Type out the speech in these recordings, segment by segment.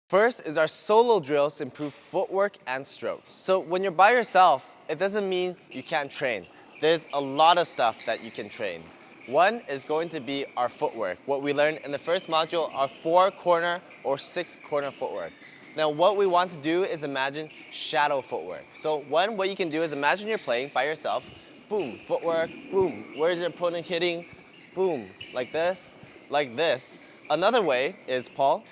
First is our solo drills to improve footwork and strokes. So when you're by yourself, it doesn't mean you can't train. There's a lot of stuff that you can train. One is going to be our footwork. What we learned in the first module are 4-corner or 6-corner footwork. Now what we want to do is imagine shadow footwork. So one, what you can do is imagine you're playing by yourself. Boom, footwork, boom. Where's your opponent hitting? Boom, like this, like this. Another way is, Paul,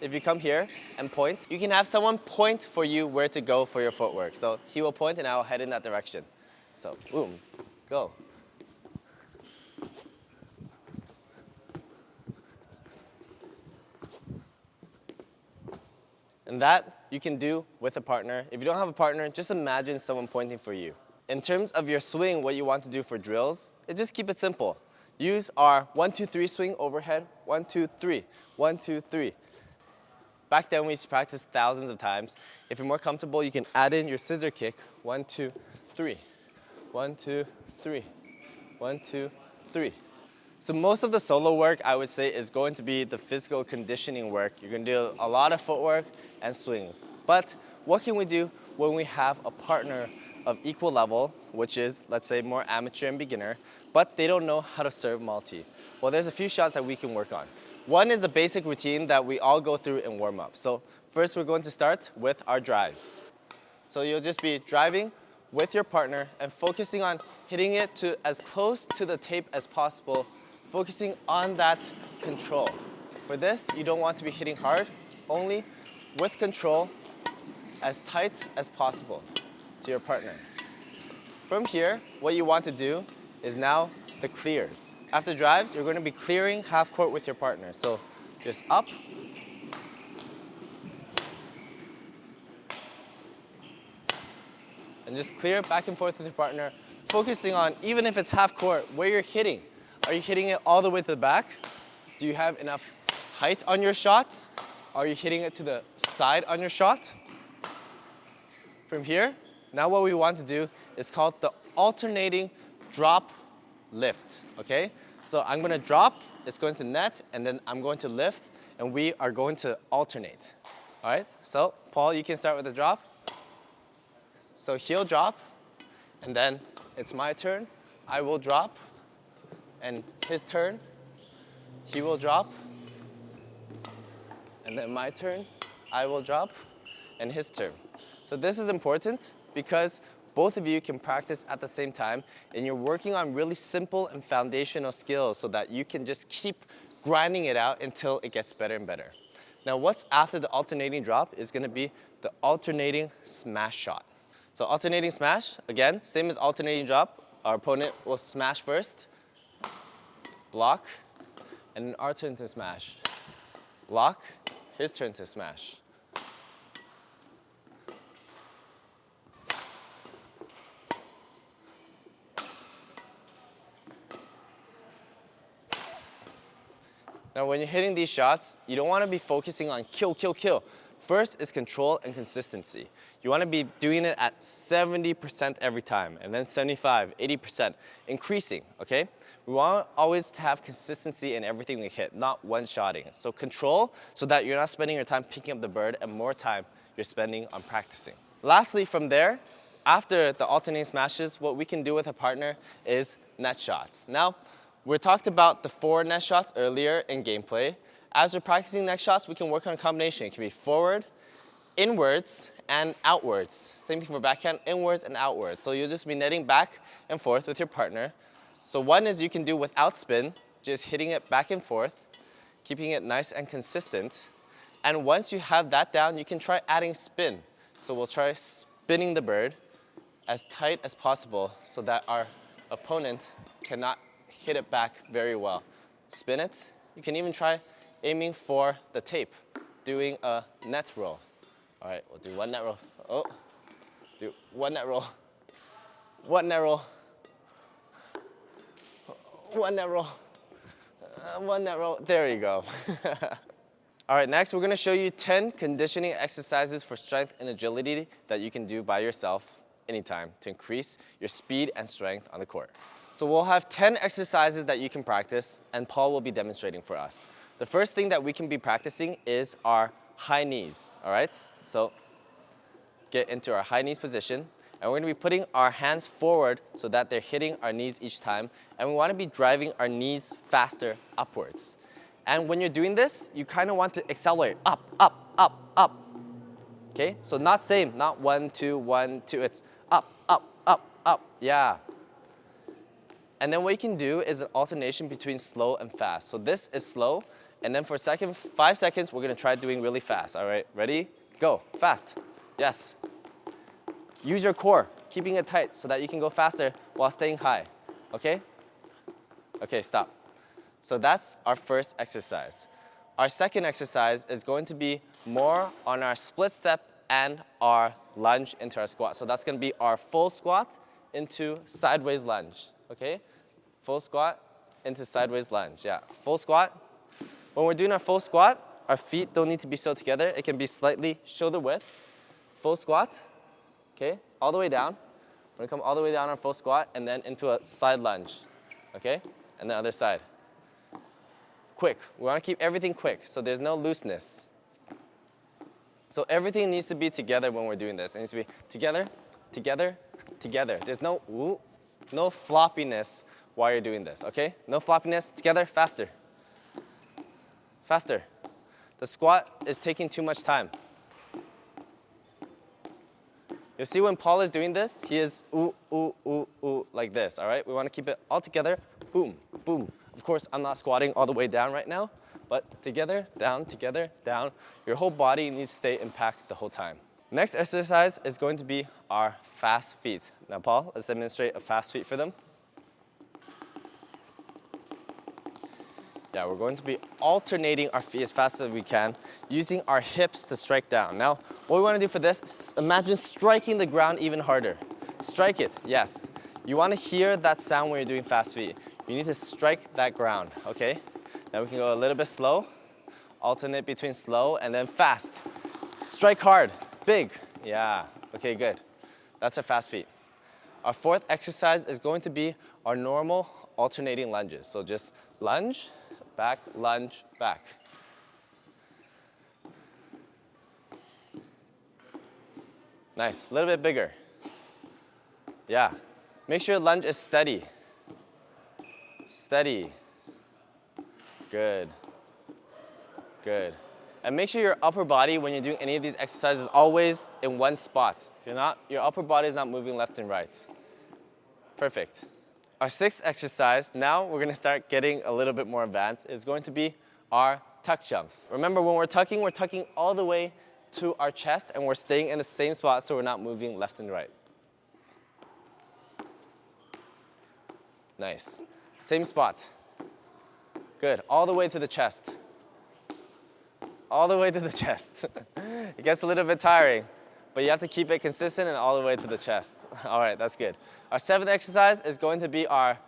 if you come here and point, you can have someone point for you where to go for your footwork. So he will point and I will head in that direction. So boom, go. And that you can do with a partner. If you don't have a partner, just imagine someone pointing for you. In terms of your swing, what you want to do for drills, just keep it simple. Use our 1, 2, 3 swing overhead. 1, 2, 3. 1, 2, 3. Back then we used to practice thousands of times. If you're more comfortable, you can add in your scissor kick. 1, 2, 3. 1, 2, 3. 1, 2, 3. So most of the solo work, I would say, is going to be the physical conditioning work. You're going to do a lot of footwork and swings. But what can we do when we have a partner of equal level, which is, let's say, more amateur and beginner, but they don't know how to serve multi? Well, there's a few shots that we can work on. One is the basic routine that we all go through in warm-up. So first, we're going to start with our drives. So you'll just be driving with your partner and focusing on hitting it to as close to the tape as possible, focusing on that control. For this, you don't want to be hitting hard, only with control, as tight as possible to your partner. From here, what you want to do is now the clears. After drives, you're going to be clearing half court with your partner. So just up, and just clear back and forth with your partner, focusing on, even if it's half court, where you're hitting. Are you hitting it all the way to the back? Do you have enough height on your shot? Are you hitting it to the side on your shot? From here, now what we want to do is called the alternating drop lift, okay? So I'm going to drop, it's going to net, and then I'm going to lift, and we are going to alternate. All right, so Paul, you can start with the drop. So he'll drop, and then it's my turn. I will drop, and his turn. He will drop, and then my turn. I will drop, and his turn. So this is important because both of you can practice at the same time, and you're working on really simple and foundational skills so that you can just keep grinding it out until it gets better and better. Now, what's after the alternating drop is going to be the alternating smash shot. So alternating smash, again, same as alternating drop. Our opponent will smash first, block, and then our turn to smash. Block, his turn to smash. Now, when you're hitting these shots, you don't want to be focusing on kill, kill, kill. First is control and consistency. You want to be doing it at 70% every time, and then 75, 80%, increasing, okay? We want always to have consistency in everything we hit, not one-shotting. So control, so that you're not spending your time picking up the bird, and more time you're spending on practicing. Lastly, from there, after the alternating smashes, what we can do with a partner is net shots. Now, we talked about the 4 net shots earlier in gameplay. As we're practicing net shots, we can work on a combination. It can be forward, inwards, and outwards. Same thing for backhand, inwards and outwards. So you'll just be netting back and forth with your partner. So one is you can do without spin, just hitting it back and forth, keeping it nice and consistent. And once you have that down, you can try adding spin. So we'll try spinning the bird as tight as possible so that our opponent cannot hit it back very well. Spin it. You can even try aiming for the tape, doing a net roll. All right, we'll do 1 net roll. Oh, do 1 net roll. 1 net roll. 1 net roll. 1 net roll. There you go. All right, next we're going to show you 10 conditioning exercises for strength and agility that you can do by yourself anytime to increase your speed and strength on the court. So we'll have 10 exercises that you can practice, and Paul will be demonstrating for us. The first thing that we can be practicing is our high knees, all right? So get into our high knees position, and we're gonna be putting our hands forward so that they're hitting our knees each time, and we wanna be driving our knees faster upwards. And when you're doing this, you kind of want to accelerate, up, up, up, up. Okay, so not same, not 1, 2, 1, 2, it's up, up, up, up, yeah. And then what you can do is an alternation between slow and fast. So this is slow, and then for 5 seconds, we're gonna try doing really fast, all right? Ready? Go, fast, yes. Use your core, keeping it tight so that you can go faster while staying high, okay? Okay, stop. So that's our first exercise. Our second exercise is going to be more on our split step and our lunge into our squat. So that's gonna be our full squat into sideways lunge, okay? Full squat into sideways lunge, yeah. Full squat. When we're doing our full squat, our feet don't need to be so together. It can be slightly shoulder width. Full squat, okay? All the way down. We're gonna come all the way down our full squat and then into a side lunge, okay? And the other side. Quick, we wanna keep everything quick, so there's no looseness. So everything needs to be together when we're doing this. It needs to be together, together, together. There's no floppiness while you're doing this, okay? No floppiness, together, faster. Faster. The squat is taking too much time. You'll see when Paul is doing this, he is ooh, ooh, ooh, ooh, like this, all right? We wanna keep it all together, boom, boom. Of course, I'm not squatting all the way down right now, but together, down, your whole body needs to stay impact the whole time. Next exercise is going to be our fast feet. Now, Paul, let's demonstrate a fast feet for them. Yeah, we're going to be alternating our feet as fast as we can, using our hips to strike down. Now, what we want to do for this is imagine striking the ground even harder. Strike it, yes. You want to hear that sound when you're doing fast feet. You need to strike that ground, okay? Now we can go a little bit slow, alternate between slow and then fast. Strike hard, big, yeah, okay, good. That's our fast feet. Our fourth exercise is going to be our normal alternating lunges. So just lunge, back, back. Nice, a little bit bigger. Yeah, make sure your lunge is steady. Steady. Good. Good. And make sure your upper body, when you're doing any of these exercises, is always in one spot. Your upper body is not moving left and right. Perfect. Our sixth exercise, now we're gonna start getting a little bit more advanced, is going to be our tuck jumps. Remember, when we're tucking all the way to our chest, and we're staying in the same spot so we're not moving left and right. Nice. Same spot. Good, all the way to the chest. All the way to the chest. It gets a little bit tiring, but you have to keep it consistent and all the way to the chest. All right, that's good. Our seventh exercise is going to be our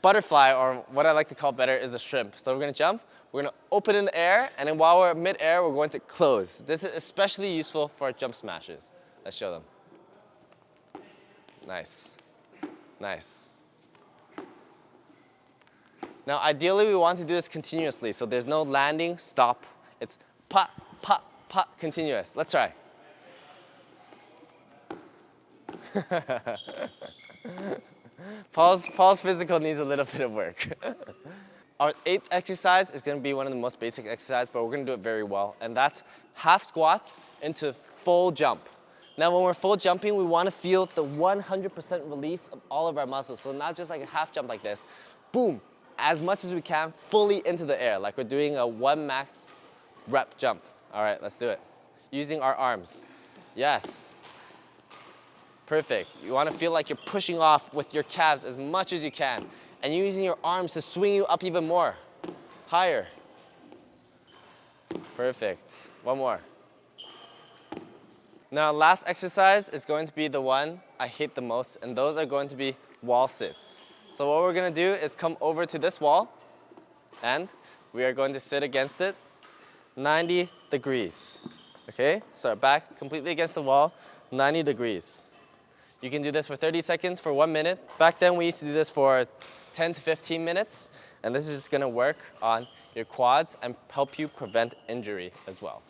butterfly, or what I like to call better is a shrimp. So we're gonna jump, we're gonna open in the air, and then while we're mid-air, we're going to close. This is especially useful for jump smashes. Let's show them. Nice, nice. Now, ideally, we want to do this continuously, so there's no landing, stop. It's pop, pop, pop, continuous. Let's try. Paul's physical needs a little bit of work. Our eighth exercise is going to be one of the most basic exercises, but we're going to do it very well, and that's half squat into full jump. Now, when we're full jumping, we want to feel the 100% release of all of our muscles, so not just like a half jump like this. Boom. As much as we can, fully into the air, like we're doing a 1 max rep jump. All right, let's do it. Using our arms. Yes. Perfect. You want to feel like you're pushing off with your calves as much as you can, and you're using your arms to swing you up even more. Higher. Perfect. One more. Now, last exercise is going to be the one I hate the most, and those are going to be wall sits. So what we're gonna do is come over to this wall, and we are going to sit against it 90 degrees, okay? So our back completely against the wall, 90 degrees. You can do this for 30 seconds, for 1 minute. Back then we used to do this for 10 to 15 minutes, and this is just gonna work on your quads, and help you prevent injury as well.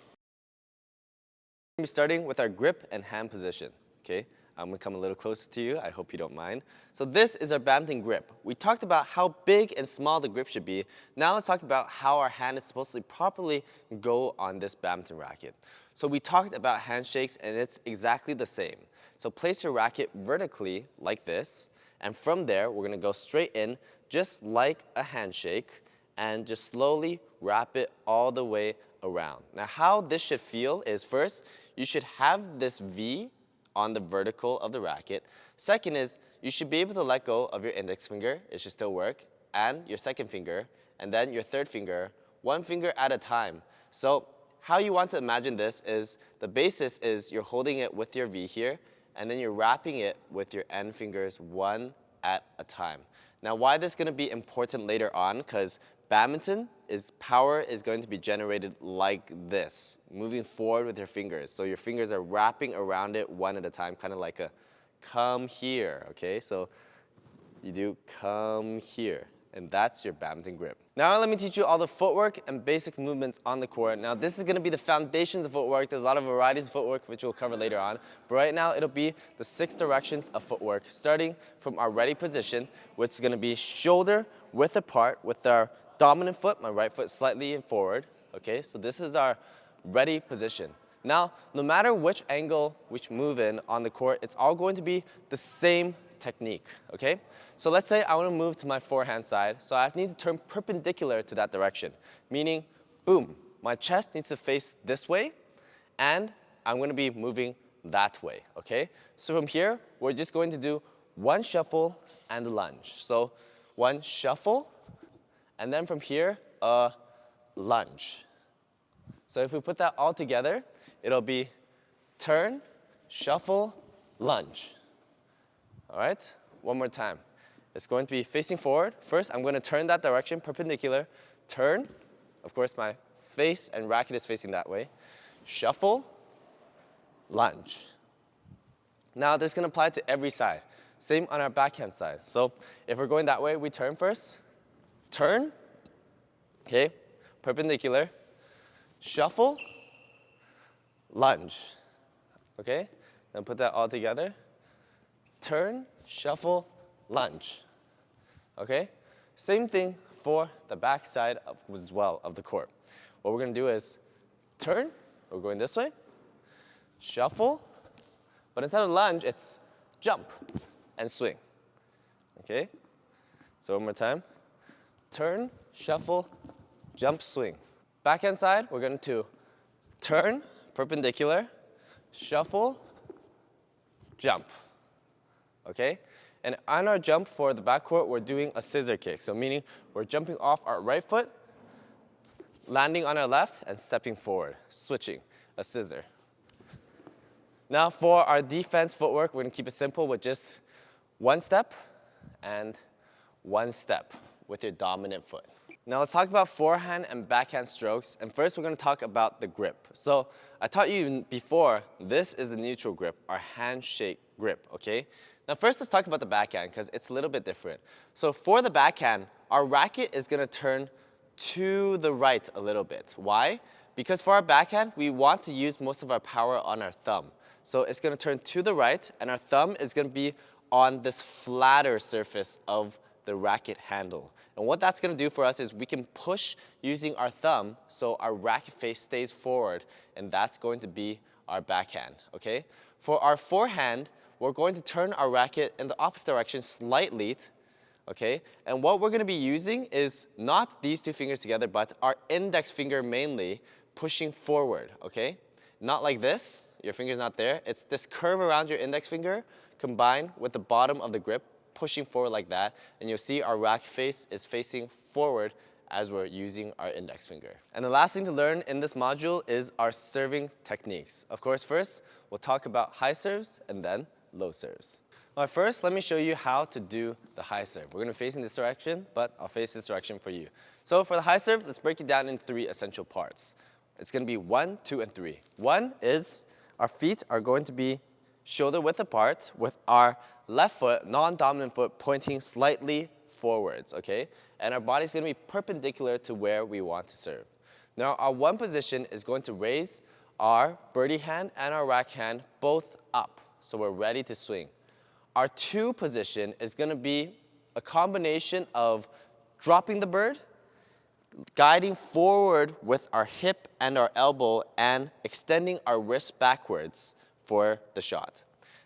We're going to be starting with our grip and hand position, okay? I'm going to come a little closer to you. I hope you don't mind. So this is our badminton grip. We talked about how big and small the grip should be. Now let's talk about how our hand is supposed to properly go on this badminton racket. So we talked about handshakes, and it's exactly the same. So place your racket vertically like this, and from there we're going to go straight in just like a handshake and just slowly wrap it all the way around. Now how this should feel is, first, you should have this V on the vertical of the racket. Second is, you should be able to let go of your index finger, it should still work, and your second finger, and then your third finger, one finger at a time. So how you want to imagine this is, the basis is you're holding it with your V here, and then you're wrapping it with your end fingers one at a time. Now why this is going to be important later on, because badminton power is going to be generated like this, moving forward with your fingers. So your fingers are wrapping around it one at a time, kind of like a come here, okay? So you do come here, and that's your badminton grip. Now let me teach you all the footwork and basic movements on the court. Now this is going to be the foundations of footwork. There's a lot of varieties of footwork which we'll cover later on. But right now it'll be the 6 directions of footwork, starting from our ready position, which is going to be shoulder width apart with our dominant foot, my right foot slightly forward, okay? So this is our ready position. Now, no matter which angle which move in on the court, it's all going to be the same technique, okay? So let's say I want to move to my forehand side, so I need to turn perpendicular to that direction, meaning, boom, my chest needs to face this way, and I'm going to be moving that way, okay? So from here, we're just going to do one shuffle and a lunge. So one shuffle, and then from here, a lunge. So if we put that all together, it'll be turn, shuffle, lunge. All right? One more time. It's going to be facing forward. First, I'm going to turn that direction, perpendicular. Turn. Of course, my face and racket is facing that way. Shuffle, lunge. Now, this is going to apply to every side. Same on our backhand side. So if we're going that way, we turn first. Turn, okay, perpendicular, shuffle, lunge, okay? Then put that all together. Turn, shuffle, lunge, okay? Same thing for the back side as well of the court. What we're going to do is turn, we're going this way, shuffle, but instead of lunge, it's jump and swing, okay? So one more time. Turn, shuffle, jump, swing. Backhand side, we're going to turn, perpendicular, shuffle, jump, okay? And on our jump for the backcourt, we're doing a scissor kick. So meaning we're jumping off our right foot, landing on our left, and stepping forward, switching, a scissor. Now for our defense footwork, we're going to keep it simple with just one step and one step with your dominant foot. Now let's talk about forehand and backhand strokes, and first we're going to talk about the grip. So I taught you before, this is the neutral grip, our handshake grip, okay? Now first let's talk about the backhand because it's a little bit different. So for the backhand, our racket is going to turn to the right a little bit. Why? Because for our backhand, we want to use most of our power on our thumb. So it's going to turn to the right, and our thumb is going to be on this flatter surface of the racket handle. And what that's going to do for us is we can push using our thumb so our racket face stays forward, and that's going to be our backhand, okay? For our forehand, we're going to turn our racket in the opposite direction slightly, okay? And what we're going to be using is not these two fingers together, but our index finger mainly pushing forward, okay? Not like this, your finger's not there. It's this curve around your index finger combined with the bottom of the grip pushing forward like that, and you'll see our racket face is facing forward as we're using our index finger. And the last thing to learn in this module is our serving techniques. Of course, first, we'll talk about high serves and then low serves. All right, first, let me show you how to do the high serve. We're going to face in this direction, but I'll face this direction for you. So for the high serve, let's break it down into 3 essential parts. It's going to be 1, 2, and 3. 1 is our feet are going to be shoulder width apart with our left foot, non-dominant foot, pointing slightly forwards, okay? And our body's gonna be perpendicular to where we want to serve. Now, our one position is going to raise our birdie hand and our rack hand both up, so we're ready to swing. Our two position is gonna be a combination of dropping the bird, guiding forward with our hip and our elbow, and extending our wrist backwards for the shot.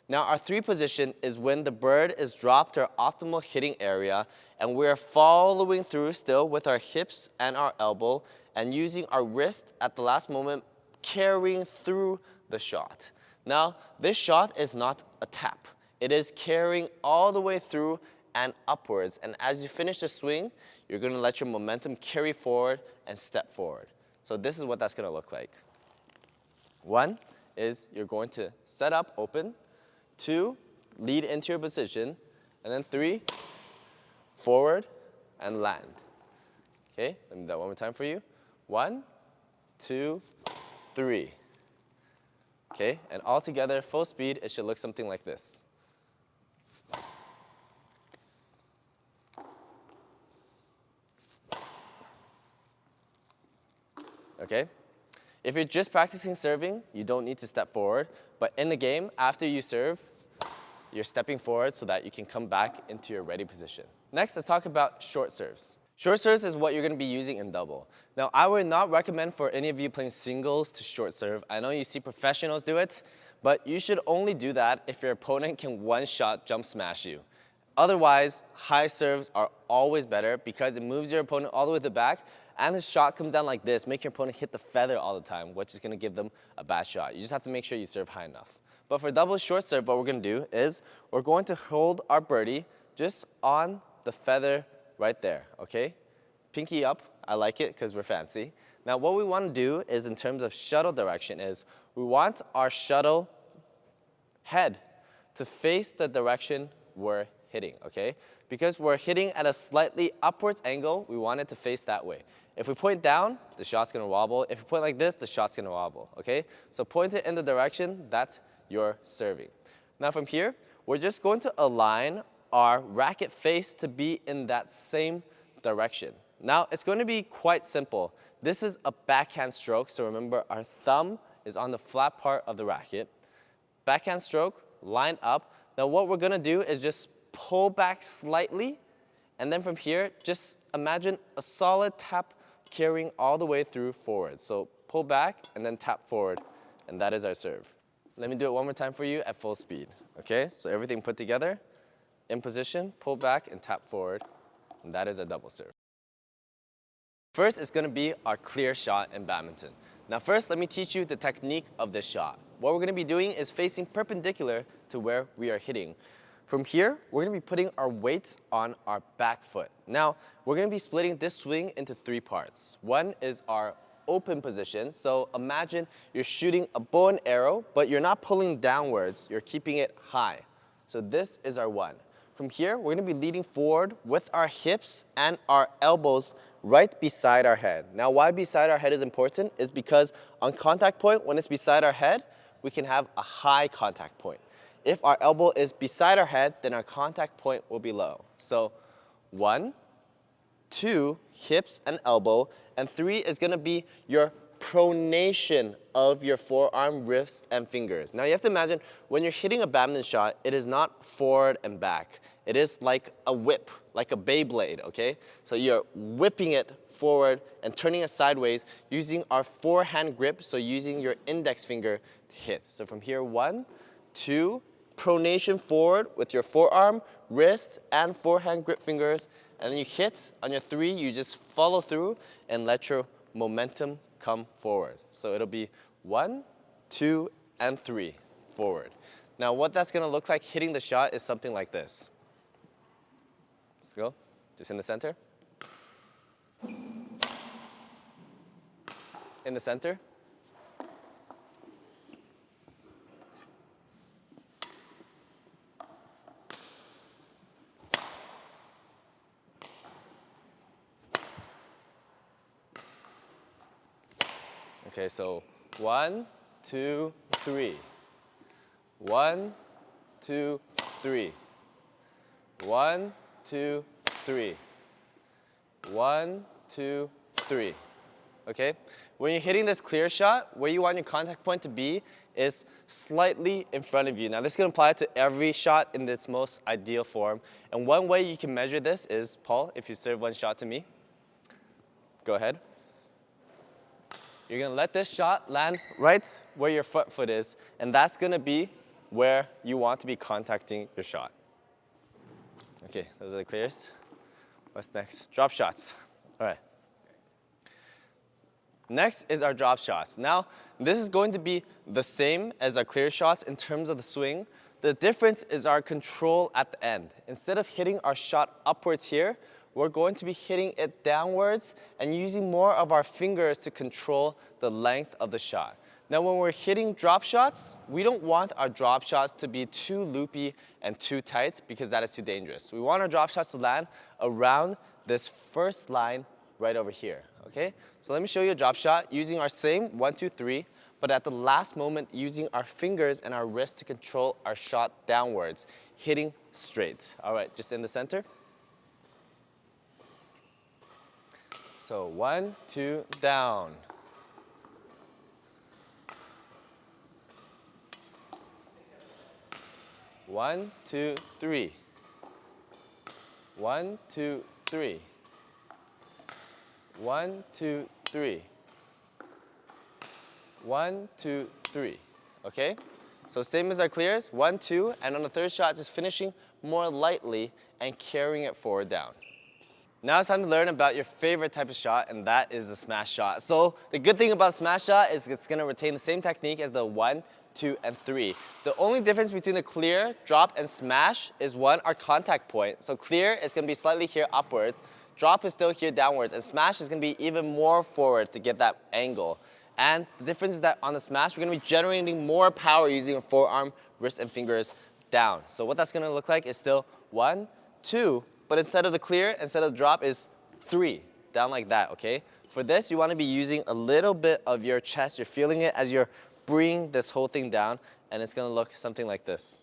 Now, our three position is when the bird is dropped to our optimal hitting area, and we're following through still with our hips and our elbow, and using our wrist at the last moment, carrying through the shot. Now, this shot is not a tap. It is carrying all the way through and upwards, and as you finish the swing, you're gonna let your momentum carry forward and step forward. So this is what that's gonna look like. One is you're going to set up open, two, lead into your position, and then three, forward and land. Okay, let me do that one more time for you. 1, 2, 3. Okay, and all together, full speed, it should look something like this. Okay? If you're just practicing serving, you don't need to step forward. But in the game, after you serve, you're stepping forward so that you can come back into your ready position. Next, let's talk about short serves. Short serves is what you're going to be using in double. Now, I would not recommend for any of you playing singles to short serve. I know you see professionals do it, but you should only do that if your opponent can one-shot jump smash you. Otherwise, high serves are always better because it moves your opponent all the way to the back, and the shot comes down like this, make your opponent hit the feather all the time, which is going to give them a bad shot. You just have to make sure you serve high enough. But for double short serve, what we're going to do is we're going to hold our birdie just on the feather right there, okay? Pinky up, I like it because we're fancy. Now what we want to do is in terms of shuttle direction is we want our shuttle head to face the direction we're hitting, okay? Because we're hitting at a slightly upwards angle, we want it to face that way. If we point down, the shot's gonna wobble. If we point like this, the shot's gonna wobble, okay? So point it in the direction that you're serving. Now from here, we're just going to align our racket face to be in that same direction. Now it's going to be quite simple. This is a backhand stroke, so remember our thumb is on the flat part of the racket. Backhand stroke, line up. Now what we're gonna do is just pull back slightly, and then from here, just imagine a solid tap carrying all the way through forward. So pull back and then tap forward, and that is our serve. Let me do it one more time for you at full speed, okay? So everything put together, in position, pull back and tap forward, and that is a double serve. First is gonna be our clear shot in badminton. Now first, let me teach you the technique of this shot. What we're gonna be doing is facing perpendicular to where we are hitting. From here, we're gonna be putting our weight on our back foot. Now, we're gonna be splitting this swing into three parts. One is our open position. So imagine you're shooting a bow and arrow, but you're not pulling downwards, you're keeping it high. So this is our one. From here, we're gonna be leading forward with our hips and our elbows right beside our head. Now, why beside our head is important is because on contact point, when it's beside our head, we can have a high contact point. If our elbow is beside our head, then our contact point will be low. So 1, 2, hips and elbow, and 3 is gonna be your pronation of your forearm, wrist, and fingers. Now you have to imagine when you're hitting a badminton shot, it is not forward and back. It is like a whip, like a Beyblade, okay? So you're whipping it forward and turning it sideways using our forehand grip, so using your index finger to hit. So from here, 1, 2, pronation forward with your forearm, wrist, and forehand grip fingers, and then you hit. On your 3, you just follow through and let your momentum come forward. So it'll be 1, 2, and 3 forward. Now what that's gonna look like hitting the shot is something like this. Let's go, just in the center. In the center. Okay, so 1, 2, 3. 1, 2, 3. 1, 2, 3. 1, 2, 3. Okay? When you're hitting this clear shot, where you want your contact point to be is slightly in front of you. Now, this can apply to every shot in its most ideal form. And one way you can measure this is, Paul, if you serve one shot to me, go ahead. You're going to let this shot land right where your front foot is, and that's going to be where you want to be contacting your shot. Okay, those are the clears. What's next? Drop shots. All right. Next is our drop shots. Now, this is going to be the same as our clear shots in terms of the swing. The difference is our control at the end. Instead of hitting our shot upwards here, we're going to be hitting it downwards and using more of our fingers to control the length of the shot. Now, when we're hitting drop shots, we don't want our drop shots to be too loopy and too tight because that is too dangerous. We want our drop shots to land around this first line right over here, okay? So let me show you a drop shot using our same 1, 2, 3, but at the last moment using our fingers and our wrist to control our shot downwards, hitting straight. All right, just in the center. So 1, 2, down. One, 2, 3. 1, 2, 3. 1, 2, 3. 1, 2, 3. Okay? So same as our clears, 1, 2, and on the third shot, just finishing more lightly and carrying it forward down. Now it's time to learn about your favorite type of shot, and that is the smash shot. So the good thing about smash shot is it's going to retain the same technique as the 1, 2, and 3. The only difference between the clear, drop, and smash is one, our contact point. So clear is going to be slightly here upwards, drop is still here downwards, and smash is going to be even more forward to get that angle. And the difference is that on the smash, we're going to be generating more power using our forearm, wrist, and fingers down. So what that's going to look like is still 1, 2, but instead of the clear, instead of the drop is 3, down like that, okay? For this, you want to be using a little bit of your chest. You're feeling it as you're bringing this whole thing down, and it's going to look something like this.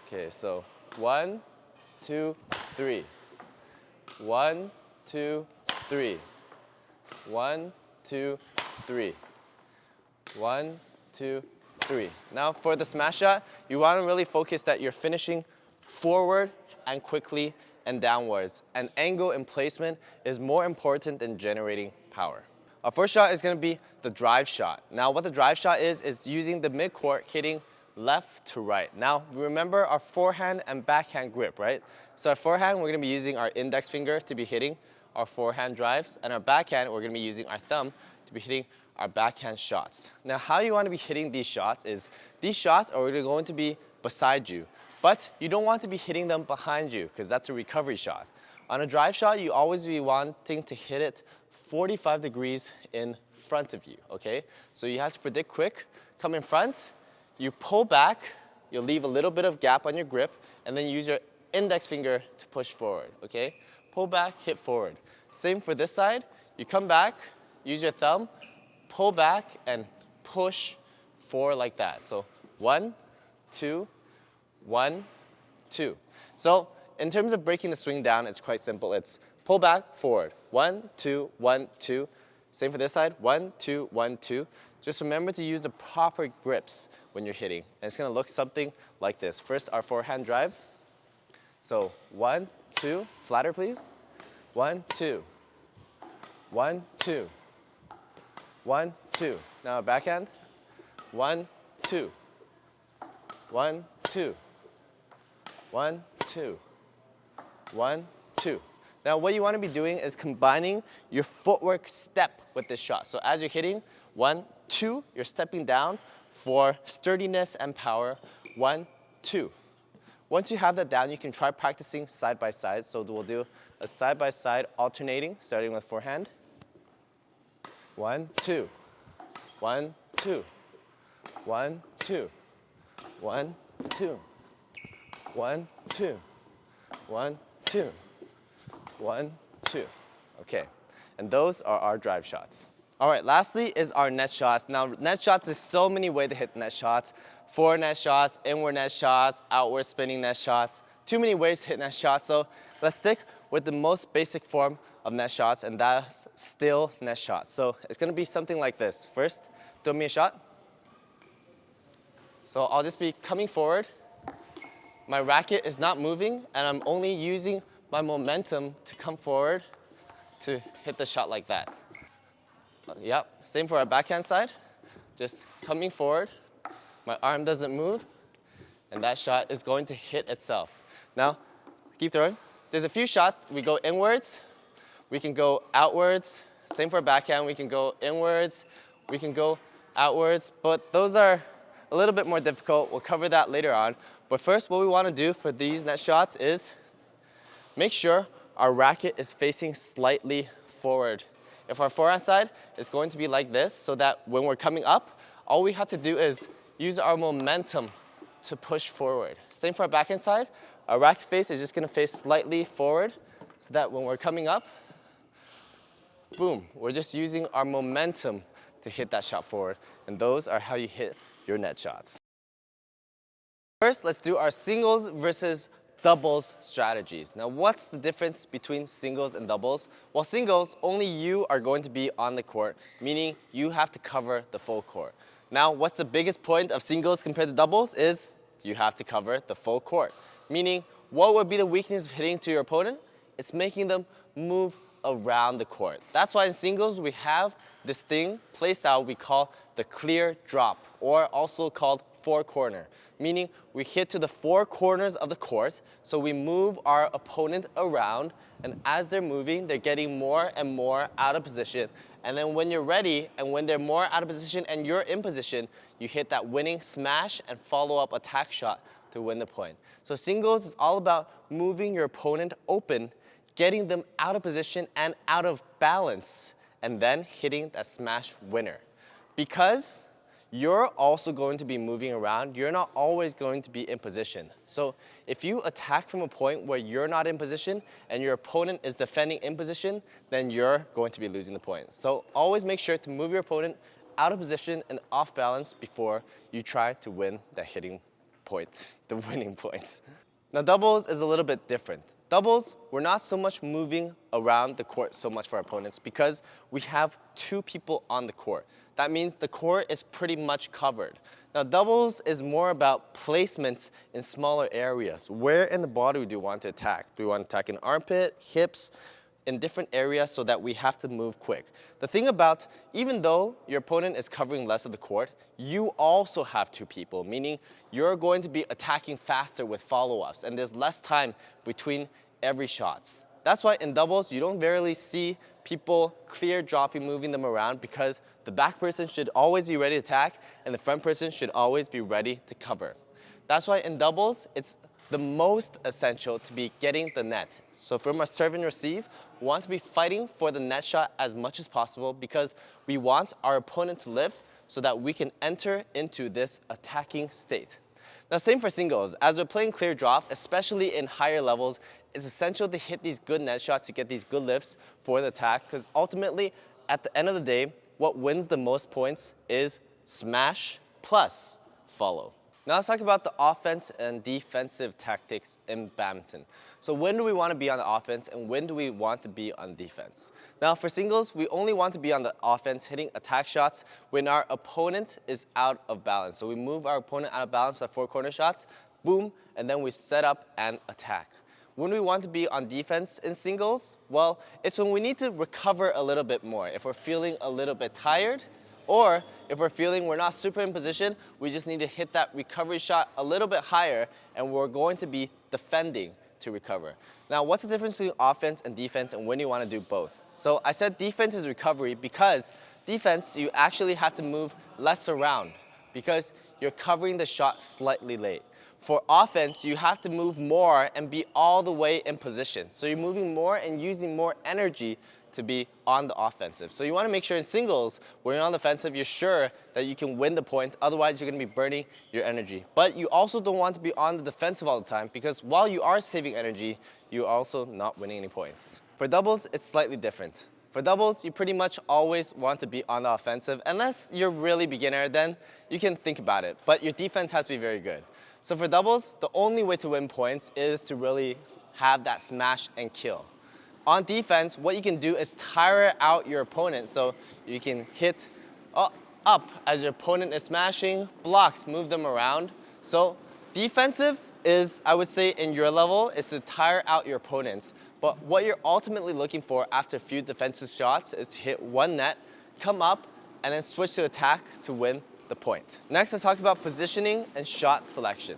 Okay, so 1, 2, 3. 1, 2, 3. 1, 2, 3. 1, 2, 3. Now for the smash shot, you want to really focus that you're finishing forward and quickly and downwards. And angle and placement is more important than generating power. Our first shot is going to be the drive shot. Now what the drive shot is using the midcourt hitting left to right. Now remember our forehand and backhand grip, right? So our forehand, we're going to be using our index finger to be hitting our forehand drives, and our backhand, we're going to be using our thumb to be hitting our backhand shots. Now how you want to be hitting these shots is, these shots are going to be beside you, but you don't want to be hitting them behind you because that's a recovery shot. On a drive shot, you always be wanting to hit it 45 degrees in front of you, okay? So you have to predict quick, come in front, you pull back, you'll leave a little bit of gap on your grip, and then use your index finger to push forward, okay? Pull back, hit forward. Same for this side, you come back, use your thumb, pull back and push forward like that. So 1, 2, 1, 2. So in terms of breaking the swing down, it's quite simple. It's pull back, forward. 1, 2, 1, 2. Same for this side. 1, 2, 1, 2. Just remember to use the proper grips when you're hitting. And it's going to look something like this. First, our forehand drive. So 1, 2. Flatter, please. 1, 2. 1, 2. 1, 2. Now backhand. 1, 2. 1, 2. 1, 2. 1, 2. Now what you want to be doing is combining your footwork step with this shot. So as you're hitting 1, 2, you're stepping down for sturdiness and power. 1, 2. Once you have that down, you can try practicing side by side. So we'll do a side by side alternating, starting with forehand. 1, 2. 1, 2. 1, 2. 1, 2. 1, 2. 1, 2. 1, 2. Okay, and those are our drive shots. All right, lastly is our net shots. Now, net shots, there's so many ways to hit net shots. Forward net shots, inward net shots, outward spinning net shots. Too many ways to hit net shots, so let's stick with the most basic form of net shots, and that's still net shots. So it's gonna be something like this. First, throw me a shot. So I'll just be coming forward. My racket is not moving, and I'm only using my momentum to come forward to hit the shot like that. Yep, same for our backhand side. Just coming forward, my arm doesn't move, and that shot is going to hit itself. Now, keep throwing. There's a few shots. We go inwards, we can go outwards. Same for backhand, we can go inwards, we can go outwards, but those are a little bit more difficult. We'll cover that later on. But first, what we want to do for these net shots is make sure our racket is facing slightly forward. If our forehand side is going to be like this, so that when we're coming up, all we have to do is use our momentum to push forward. Same for our backhand side. Our racket face is just going to face slightly forward, so that when we're coming up, boom, we're just using our momentum to hit that shot forward. And those are how you hit your net shots. First, let's do our singles versus doubles strategies. Now, what's the difference between singles and doubles? Well, singles, only you are going to be on the court, meaning you have to cover the full court. Now, what's the biggest point of singles compared to doubles is you have to cover the full court. Meaning, what would be the weakness of hitting to your opponent? It's making them move around the court. That's why in singles, we have this thing, play style we call the clear drop, or also called four corner. Meaning we hit to the four corners of the court, so we move our opponent around, and as they're moving, they're getting more and more out of position. And then when you're ready, and when they're more out of position and you're in position, you hit that winning smash and follow-up attack shot to win the point. So singles is all about moving your opponent open, getting them out of position and out of balance, and then hitting that smash winner. Because you're also going to be moving around, you're not always going to be in position. So if you attack from a point where you're not in position and your opponent is defending in position, then you're going to be losing the point. So always make sure to move your opponent out of position and off balance before you try to win the hitting points, the winning points. Now doubles is a little bit different. Doubles, we're not so much moving around the court so much for our opponents because we have two people on the court. That means the court is pretty much covered. Now doubles is more about placements in smaller areas. Where in the body do you want to attack? Do you want to attack in armpit, hips, in different areas so that we have to move quick? The thing about, even though your opponent is covering less of the court, you also have two people, meaning you're going to be attacking faster with follow-ups, and there's less time between every shots. That's why in doubles, you don't rarely see people clear dropping, moving them around, because the back person should always be ready to attack, and the front person should always be ready to cover. That's why in doubles, it's the most essential to be getting the net. So from our serve and receive, we want to be fighting for the net shot as much as possible because we want our opponent to lift so that we can enter into this attacking state. Now same for singles. As we're playing clear drop, especially in higher levels, it's essential to hit these good net shots to get these good lifts for the attack, because ultimately, at the end of the day, what wins the most points is smash plus follow. Now let's talk about the offense and defensive tactics in badminton. So when do we want to be on the offense and when do we want to be on defense? Now for singles, we only want to be on the offense hitting attack shots when our opponent is out of balance. So we move our opponent out of balance by four corner shots, boom, and then we set up and attack. When we want to be on defense in singles, well, it's when we need to recover a little bit more. If we're feeling a little bit tired, or if we're feeling we're not super in position, we just need to hit that recovery shot a little bit higher, and we're going to be defending to recover. Now, what's the difference between offense and defense, and when do you want to do both? So I said defense is recovery because defense, you actually have to move less around because you're covering the shot slightly late. For offense, you have to move more and be all the way in position. So you're moving more and using more energy to be on the offensive. So you want to make sure in singles, when you're on the offensive, you're sure that you can win the point. Otherwise, you're going to be burning your energy. But you also don't want to be on the defensive all the time because while you are saving energy, you're also not winning any points. For doubles, it's slightly different. For doubles, you pretty much always want to be on the offensive. Unless you're really beginner, then you can think about it. But your defense has to be very good. So for doubles, the only way to win points is to really have that smash and kill. On defense, what you can do is tire out your opponent. So you can hit up as your opponent is smashing, blocks, move them around. So defensive is, I would say, in your level, is to tire out your opponents. But what you're ultimately looking for after a few defensive shots is to hit one net, come up, and then switch to attack to win the point. Next, let's talk about positioning and shot selection.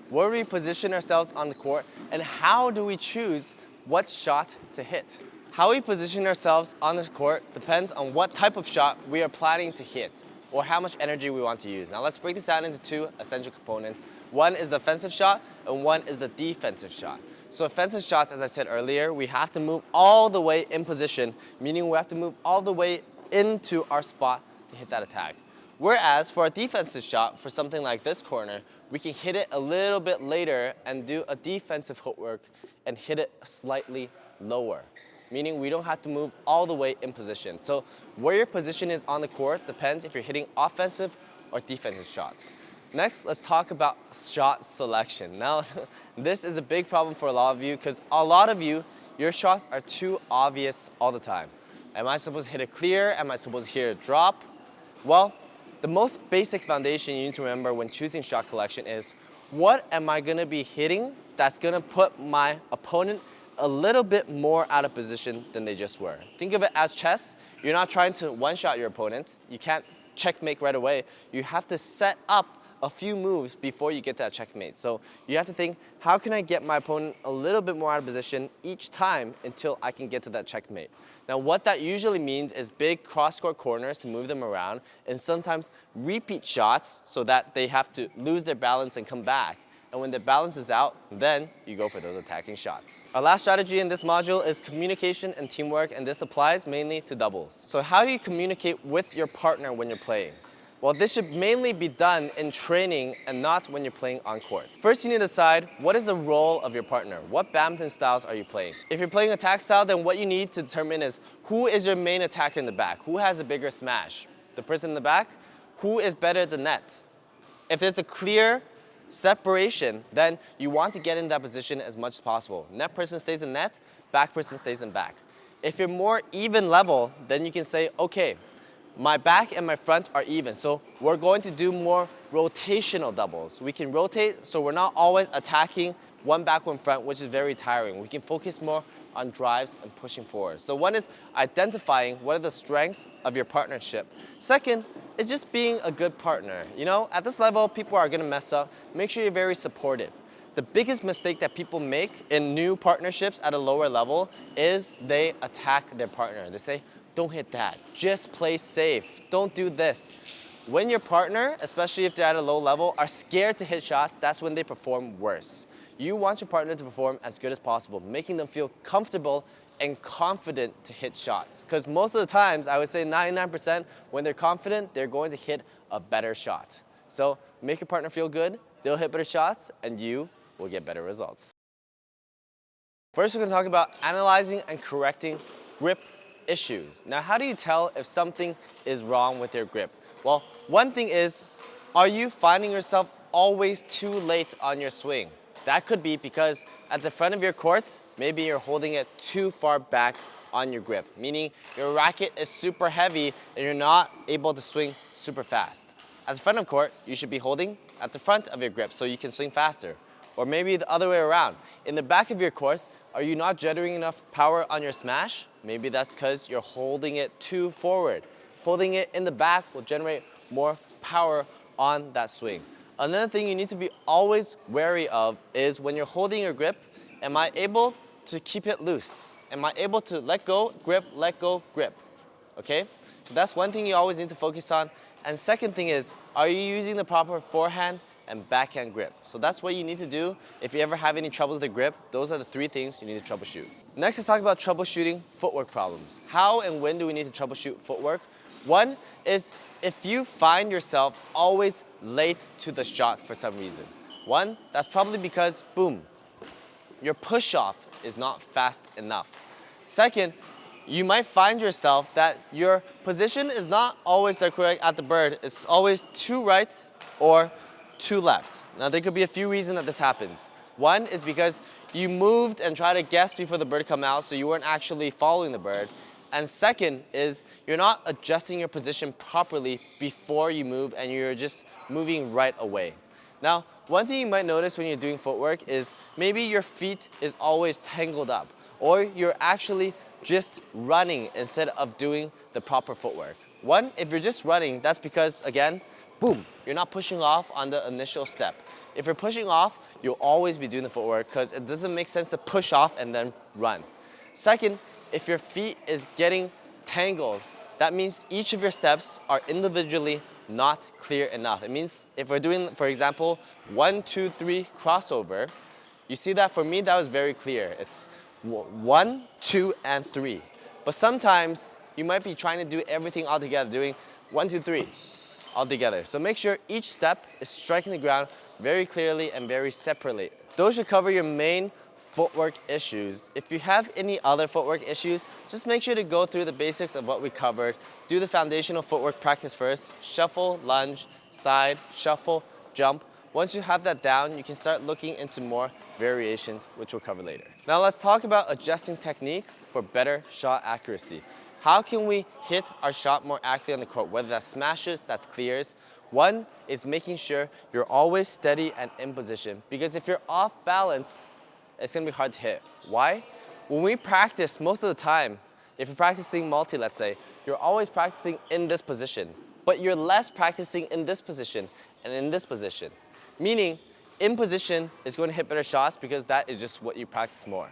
Where do we position ourselves on the court, and how do we choose what shot to hit? How we position ourselves on the court depends on what type of shot we are planning to hit, or how much energy we want to use. Now let's break this down into two essential components. One is the offensive shot, and one is the defensive shot. So offensive shots, as I said earlier, we have to move all the way in position, meaning we have to move all the way into our spot to hit that attack. Whereas for a defensive shot, for something like this corner, we can hit it a little bit later and do a defensive footwork and hit it slightly lower, meaning we don't have to move all the way in position. So where your position is on the court depends if you're hitting offensive or defensive shots. Next, let's talk about shot selection. Now, this is a big problem for a lot of you because a lot of you, your shots are too obvious all the time. Am I supposed to hit a clear? Am I supposed to hit a drop? Well, the most basic foundation you need to remember when choosing shot collection is, what am I gonna be hitting that's gonna put my opponent a little bit more out of position than they just were? Think of it as chess. You're not trying to one-shot your opponent. You can't checkmate right away. You have to set up a few moves before you get that checkmate. So you have to think, how can I get my opponent a little bit more out of position each time until I can get to that checkmate? Now what that usually means is big cross-court corners to move them around, and sometimes repeat shots so that they have to lose their balance and come back. And when the balance is out, then you go for those attacking shots. Our last strategy in this module is communication and teamwork, and this applies mainly to doubles. So how do you communicate with your partner when you're playing? Well, this should mainly be done in training and not when you're playing on court. First, you need to decide what is the role of your partner. What badminton styles are you playing? If you're playing attack style, then what you need to determine is who is your main attacker in the back? Who has a bigger smash? The person in the back? Who is better at the net? If there's a clear separation, then you want to get in that position as much as possible. Net person stays in net, back person stays in back. If you're more even level, then you can say, okay, my back and my front are even, so we're going to do more rotational doubles. We can rotate, so we're not always attacking one back, one front, which is very tiring. We can focus more on drives and pushing forward. So one is identifying what are the strengths of your partnership. Second is just being a good partner. You know, at this level, people are gonna mess up. Make sure you're very supportive. The biggest mistake that people make in new partnerships at a lower level is they attack their partner. They say, don't hit that, just play safe, don't do this. When your partner, especially if they're at a low level, are scared to hit shots, that's when they perform worse. You want your partner to perform as good as possible, making them feel comfortable and confident to hit shots. Because most of the times, I would say 99%, when they're confident, they're going to hit a better shot. So make your partner feel good, they'll hit better shots, and you will get better results. First, we're going to talk about analyzing and correcting grip issues. Now, how do you tell if something is wrong with your grip? Well, one thing is, are you finding yourself always too late on your swing? That could be because at the front of your court, maybe you're holding it too far back on your grip, meaning your racket is super heavy and you're not able to swing super fast. At the front of court, you should be holding at the front of your grip so you can swing faster. Or maybe the other way around. In the back of your court, are you not generating enough power on your smash? Maybe that's because you're holding it too forward. Holding it in the back will generate more power on that swing. Another thing you need to be always wary of is when you're holding your grip, am I able to keep it loose? Am I able to let go, grip, let go, grip? Okay? That's one thing you always need to focus on. And second thing is, are you using the proper forehand and backhand grip? So that's what you need to do if you ever have any trouble with the grip. Those are the three things you need to troubleshoot. Next, let's talk about troubleshooting footwork problems. How and when do we need to troubleshoot footwork? One is if you find yourself always late to the shot for some reason. One, that's probably because, boom, your push-off is not fast enough. Second, you might find yourself that your position is not always the correct at the bird. It's always too right or too left. Now there could be a few reasons that this happens. One is because you moved and tried to guess before the bird come out, so you weren't actually following the bird. And second is you're not adjusting your position properly before you move and you're just moving right away. Now, one thing you might notice when you're doing footwork is maybe your feet is always tangled up, or you're actually just running instead of doing the proper footwork. One, if you're just running, that's because, again, boom, you're not pushing off on the initial step. If you're pushing off, you'll always be doing the footwork because it doesn't make sense to push off and then run. Second, if your feet is getting tangled, that means each of your steps are individually not clear enough. It means if we're doing, for example, 1, 2, 3 crossover, you see that for me that was very clear. It's 1, 2, and 3. But sometimes you might be trying to do everything all together, doing 1, 2, 3 all together. So make sure each step is striking the ground very clearly and very separately. Those should cover your main footwork issues. If you have any other footwork issues, just make sure to go through the basics of what we covered. Do the foundational footwork practice first. Shuffle, lunge, side, shuffle, jump. Once you have that down, you can start looking into more variations, which we'll cover later. Now let's talk about adjusting technique for better shot accuracy. How can we hit our shot more accurately on the court, whether that's smashes, that's clears? One is making sure you're always steady and in position, because if you're off balance, it's gonna be hard to hit. Why? When we practice, most of the time, if you're practicing multi, let's say, you're always practicing in this position, but you're less practicing in this position and in this position. Meaning, in position is going to hit better shots because that is just what you practice more,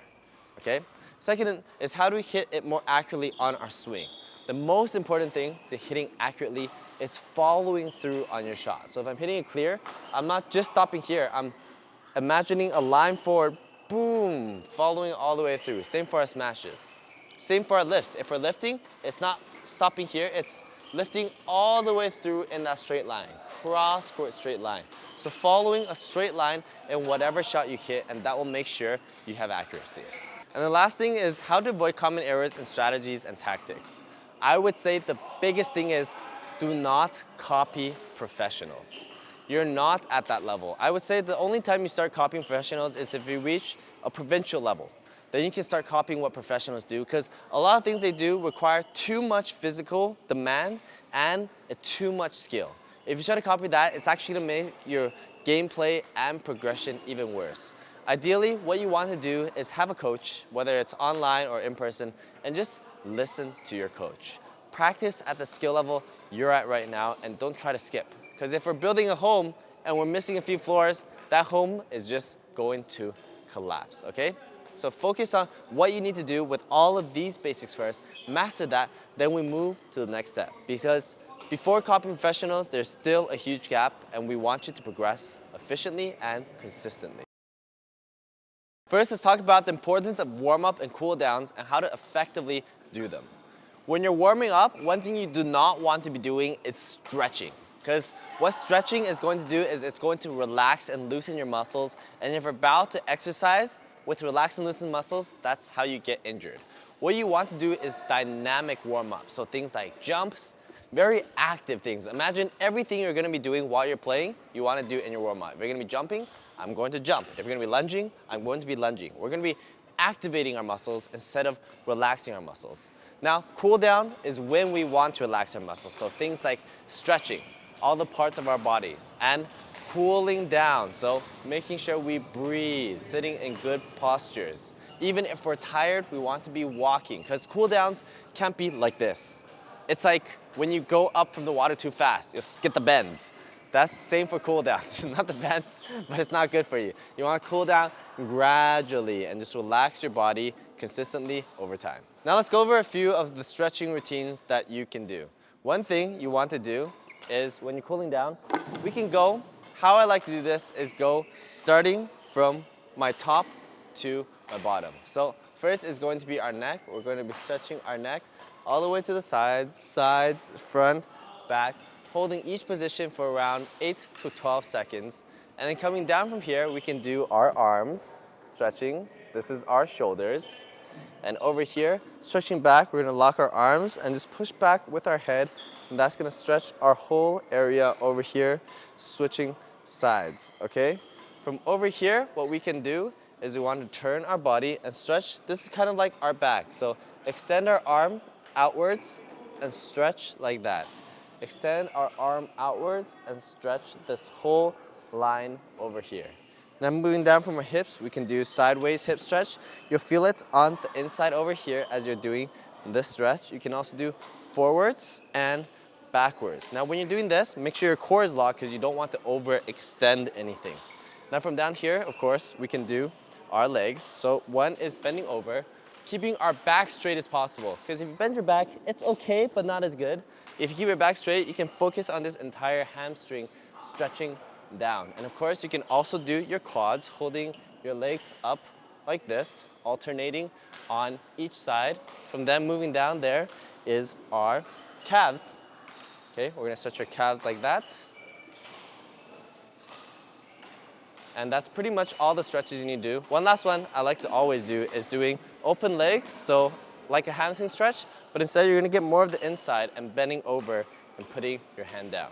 okay? Second is how do we hit it more accurately on our swing? The most important thing to hitting accurately is following through on your shot. So if I'm hitting it clear, I'm not just stopping here, I'm imagining a line forward, boom, following all the way through. Same for our smashes. Same for our lifts. If we're lifting, it's not stopping here, it's lifting all the way through in that straight line, cross-court straight line. So following a straight line in whatever shot you hit, and that will make sure you have accuracy. And the last thing is how to avoid common errors in strategies and tactics. I would say the biggest thing is do not copy professionals. You're not at that level. I would say the only time you start copying professionals is if you reach a provincial level. Then you can start copying what professionals do, because a lot of things they do require too much physical demand and too much skill. If you try to copy that, it's actually gonna make your gameplay and progression even worse. Ideally, what you want to do is have a coach, whether it's online or in person, and just listen to your coach. Practice at the skill level you're at right now and don't try to skip. Because if we're building a home and we're missing a few floors, that home is just going to collapse, okay? So focus on what you need to do with all of these basics first, master that, then we move to the next step. Because before copying professionals, there's still a huge gap and we want you to progress efficiently and consistently. First, let's talk about the importance of warm-up and cool-downs and how to effectively do them. When you're warming up, one thing you do not want to be doing is stretching. Because what stretching is going to do is it's going to relax and loosen your muscles. And if you're about to exercise with relaxed and loosened muscles, that's how you get injured. What you want to do is dynamic warm-up. So things like jumps, very active things. Imagine everything you're going to be doing while you're playing, you want to do in your warm-up. If you're going to be jumping, I'm going to jump. If you're going to be lunging, I'm going to be lunging. We're going to be activating our muscles instead of relaxing our muscles. Now, cool down is when we want to relax our muscles. So things like stretching, all the parts of our bodies, and cooling down. So making sure we breathe, sitting in good postures. Even if we're tired, we want to be walking, because cool downs can't be like this. It's like when you go up from the water too fast, you'll get the bends. That's the same for cool downs. Not the bends, but it's not good for you. You want to cool down gradually and just relax your body consistently over time. Now let's go over a few of the stretching routines that you can do. One thing you want to do is when you're cooling down, we can go, how I like to do this is go starting from my top to my bottom. So first is going to be our neck. We're going to be stretching our neck all the way to the sides, front, back, holding each position for around 8 to 12 seconds. And then coming down from here, we can do our arms, stretching. This is our shoulders. And over here, stretching back, we're gonna lock our arms and just push back with our head. And that's gonna stretch our whole area over here, switching sides, okay? From over here, what we can do is we want to turn our body and stretch. This is kind of like our back. So extend our arm outwards and stretch like that. Extend our arm outwards and stretch this whole line over here. Now moving down from our hips, we can do sideways hip stretch. You'll feel it on the inside over here as you're doing this stretch. You can also do forwards and backwards. Now when you're doing this, make sure your core is locked because you don't want to overextend anything. Now from down here, of course, we can do our legs. So one is bending over, keeping our back straight as possible. Because if you bend your back, it's okay, but not as good. If you keep your back straight, you can focus on this entire hamstring stretching down. And of course, you can also do your quads, holding your legs up like this, alternating on each side. From then moving down, there is our calves. Okay, we're gonna stretch our calves like that. And that's pretty much all the stretches you need to do. One last one I like to always do is doing open legs, so like a hamstring stretch, but instead you're gonna get more of the inside and bending over and putting your hand down.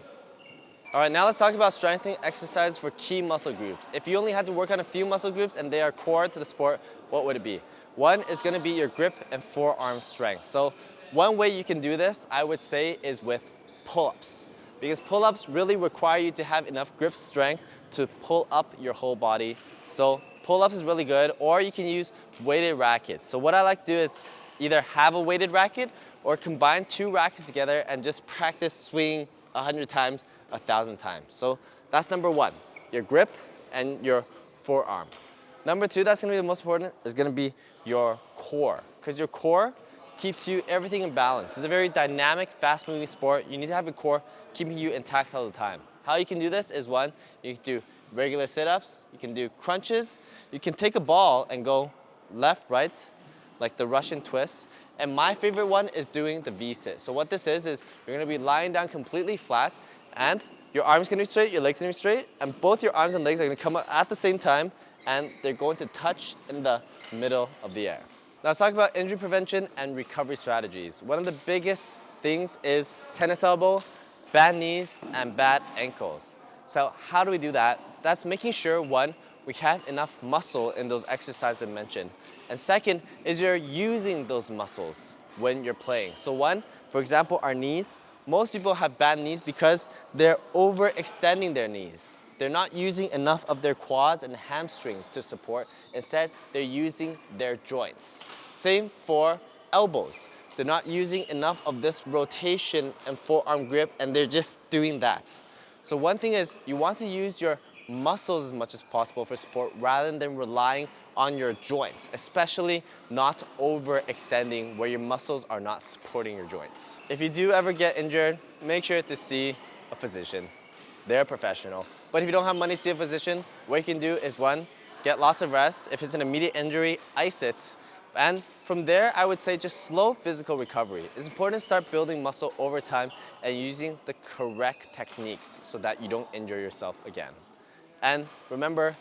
All right, now let's talk about strengthening exercises for key muscle groups. If you only had to work on a few muscle groups and they are core to the sport, what would it be? One is gonna be your grip and forearm strength. So one way you can do this, I would say, is with pull-ups. Because pull-ups really require you to have enough grip strength to pull up your whole body. So pull-ups is really good, or you can use weighted rackets. So what I like to do is either have a weighted racket or combine two rackets together and just practice swinging 100 times, 1,000 times. So that's number one, your grip and your forearm. Number two, that's gonna be the most important, is gonna be your core. Because your core keeps you everything in balance. It's a very dynamic, fast-moving sport. You need to have your core keeping you intact all the time. How you can do this is one, you can do regular sit-ups, you can do crunches, you can take a ball and go left, right, like the Russian twist. And my favorite one is doing the V-sit. So what this is you're gonna be lying down completely flat and your arms gonna be straight, your legs gonna be straight, and both your arms and legs are gonna come up at the same time and they're going to touch in the middle of the air. Now let's talk about injury prevention and recovery strategies. One of the biggest things is tennis elbow, bad knees, and bad ankles. So how do we do that? That's making sure, one, we have enough muscle in those exercises I mentioned. And second is you're using those muscles when you're playing. So one, for example, our knees. Most people have bad knees because they're overextending their knees. They're not using enough of their quads and hamstrings to support. Instead, they're using their joints. Same for elbows. They're not using enough of this rotation and forearm grip, and they're just doing that. So one thing is you want to use your muscles as much as possible for sport rather than relying on your joints, especially not overextending where your muscles are not supporting your joints. If you do ever get injured, make sure to see a physician. They're a professional. But if you don't have money to see a physician, what you can do is one, get lots of rest. If it's an immediate injury, ice it. And from there, I would say just slow physical recovery. It's important to start building muscle over time and using the correct techniques so that you don't injure yourself again. And remember,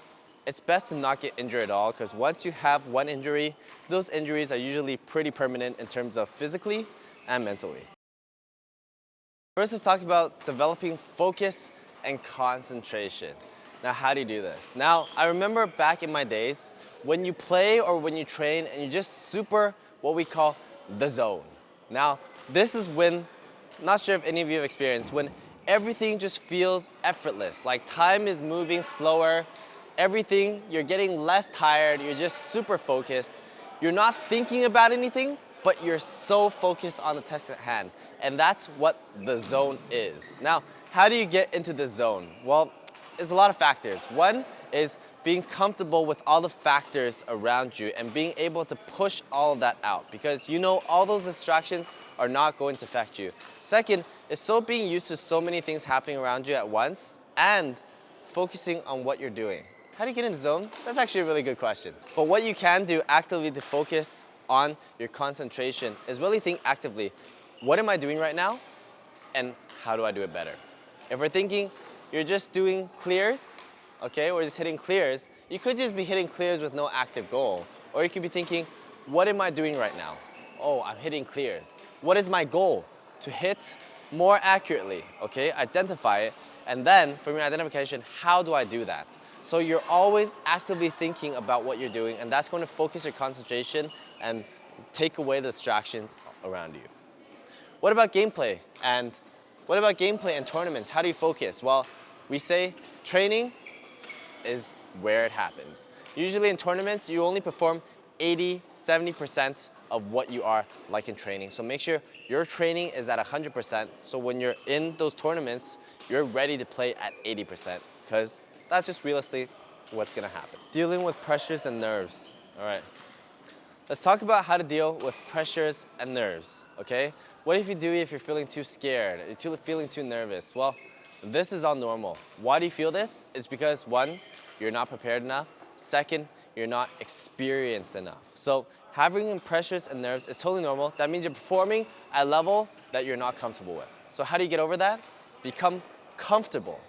it's best to not get injured at all because once you have one injury, those injuries are usually pretty permanent in terms of physically and mentally. First, let's talk about developing focus and concentration. Now, how do you do this? Now, I remember back in my days, when you play or when you train and you just super what we call the zone. Now, this is when, not sure if any of you have experienced, when everything just feels effortless, like time is moving slower, everything, you're getting less tired, you're just super focused. You're not thinking about anything, but you're so focused on the task at hand. And that's what the zone is. Now, how do you get into the zone? Well, there's a lot of factors. One is being comfortable with all the factors around you and being able to push all of that out because you know all those distractions are not going to affect you. Second is so being used to so many things happening around you at once and focusing on what you're doing. How do you get in the zone? That's actually a really good question. But what you can do actively to focus on your concentration is really think actively, what am I doing right now and how do I do it better? If we're thinking you're just doing clears, okay, or just hitting clears, you could just be hitting clears with no active goal. Or you could be thinking, what am I doing right now? Oh, I'm hitting clears. What is my goal? To hit more accurately, okay? Identify it, and then from your identification, how do I do that? So you're always actively thinking about what you're doing, and that's going to focus your concentration and take away the distractions around you. What about gameplay? And what about gameplay and tournaments? How do you focus? Well, we say training is where it happens. Usually in tournaments, you only perform 80, 70% of what you are like in training. So make sure your training is at 100%. So when you're in those tournaments, you're ready to play at 80%, because that's just realistically what's gonna happen. Dealing with pressures and nerves. All right. Let's talk about how to deal with pressures and nerves, okay? What if you're feeling too scared, you're feeling too nervous? Well, this is all normal. Why do you feel this? It's because one, you're not prepared enough. Second, you're not experienced enough. So having pressures and nerves is totally normal. That means you're performing at a level that you're not comfortable with. So how do you get over that? Become comfortable.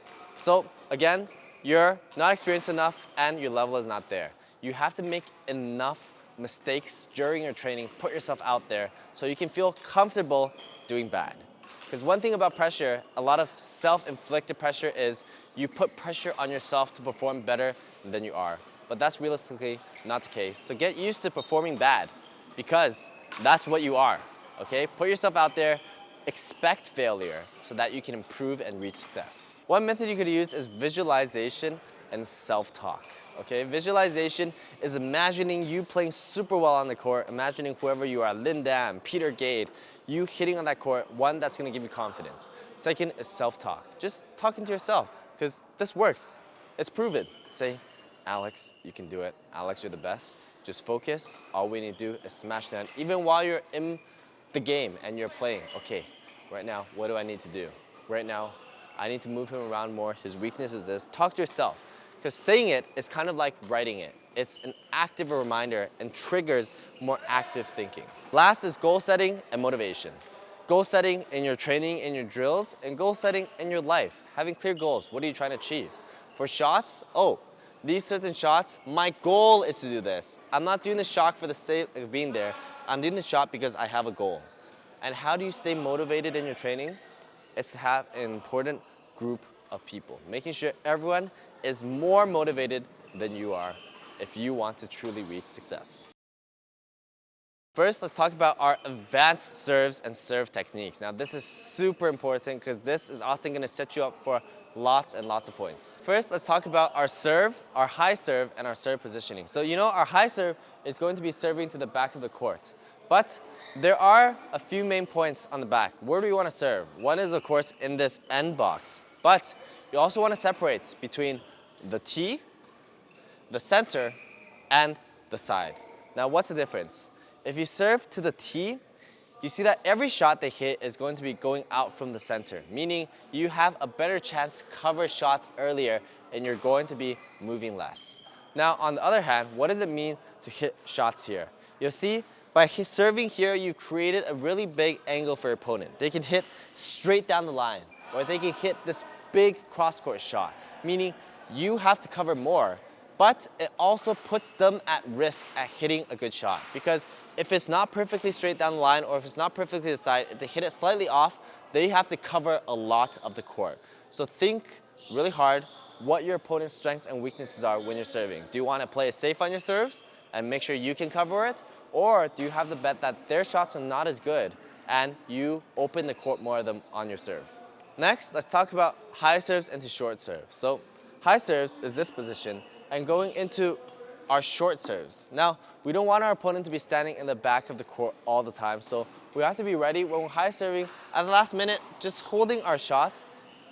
So again, you're not experienced enough and your level is not there. You have to make enough mistakes during your training, put yourself out there so you can feel comfortable doing bad. Because one thing about pressure, a lot of self-inflicted pressure is you put pressure on yourself to perform better than you are. But that's realistically not the case. So get used to performing bad, because that's what you are, okay? Put yourself out there, expect failure so that you can improve and reach success. One method you could use is visualization and self-talk. Okay, visualization is imagining you playing super well on the court, imagining whoever you are, Lin Dan, Peter Gade, you hitting on that court. One, that's gonna give you confidence. Second is self-talk. Just talking to yourself, because this works. It's proven. Say, Alex, you can do it. Alex, you're the best. Just focus. All we need to do is smash down. Even while you're in the game and you're playing, okay, right now, what do I need to do? Right now, I need to move him around more. His weakness is this. Talk to yourself. Because saying it is kind of like writing it. It's an active reminder and triggers more active thinking. Last is goal setting and motivation. Goal setting in your training, in your drills, and goal setting in your life. Having clear goals. What are you trying to achieve? For shots, these certain shots, my goal is to do this. I'm not doing the shot for the sake of being there. I'm doing the shot because I have a goal. And how do you stay motivated in your training? It's to have an important group of people, making sure everyone is more motivated than you are if you want to truly reach success. First, let's talk about our advanced serves and serve techniques. Now, this is super important because this is often going to set you up for lots and lots of points. First, let's talk about our serve, our high serve, and our serve positioning. So, our high serve is going to be serving to the back of the court. But there are a few main points on the back. Where do we want to serve? One is, of course, in this end box. But you also want to separate between the tee, the center, and the side. Now, what's the difference? If you serve to the tee, you see that every shot they hit is going to be going out from the center, meaning you have a better chance to cover shots earlier and you're going to be moving less. Now, on the other hand, what does it mean to hit shots here? You'll see by serving here, you've created a really big angle for your opponent. They can hit straight down the line, or they can hit this big cross-court shot, meaning you have to cover more, but it also puts them at risk at hitting a good shot, because if it's not perfectly straight down the line or if it's not perfectly to the side, if they hit it slightly off, they have to cover a lot of the court. So think really hard what your opponent's strengths and weaknesses are when you're serving. Do you want to play it safe on your serves and make sure you can cover it? Or do you have the bet that their shots are not as good and you open the court more of them on your serve? Next, let's talk about high serves into short serves. So high serves is this position and going into our short serves. Now, we don't want our opponent to be standing in the back of the court all the time, so we have to be ready when we're high serving at the last minute, just holding our shot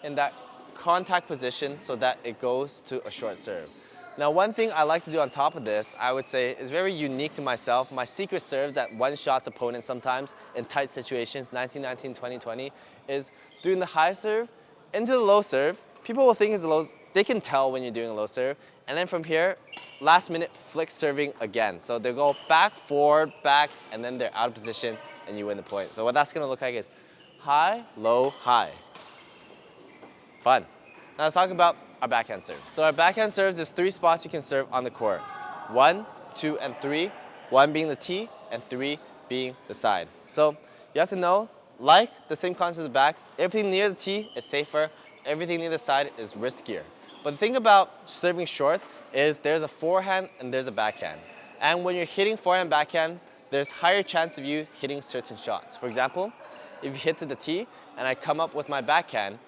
in that contact position so that it goes to a short serve. Now, one thing I like to do on top of this, I would say, is very unique to myself. My secret serve that one-shots opponents sometimes in tight situations, 1919, 2020, is doing the high serve into the low serve. People will think it's a low, they can tell when you're doing a low serve. And then from here, last minute flick serving again. So they'll go back, forward, back, and then they're out of position and you win the point. So what that's gonna look like is high, low, high. Fun. Now let's talk about our backhand serve. So our backhand serves, there's 3 spots you can serve on the court. 1, 2, and 3. 1 being the tee, and 3 being the side. So you have to know, like the same concept as the back, everything near the tee is safer, everything near the side is riskier. But the thing about serving short is there's a forehand and there's a backhand. And when you're hitting forehand, backhand, there's higher chance of you hitting certain shots. For example, if you hit to the tee and I come up with my backhand,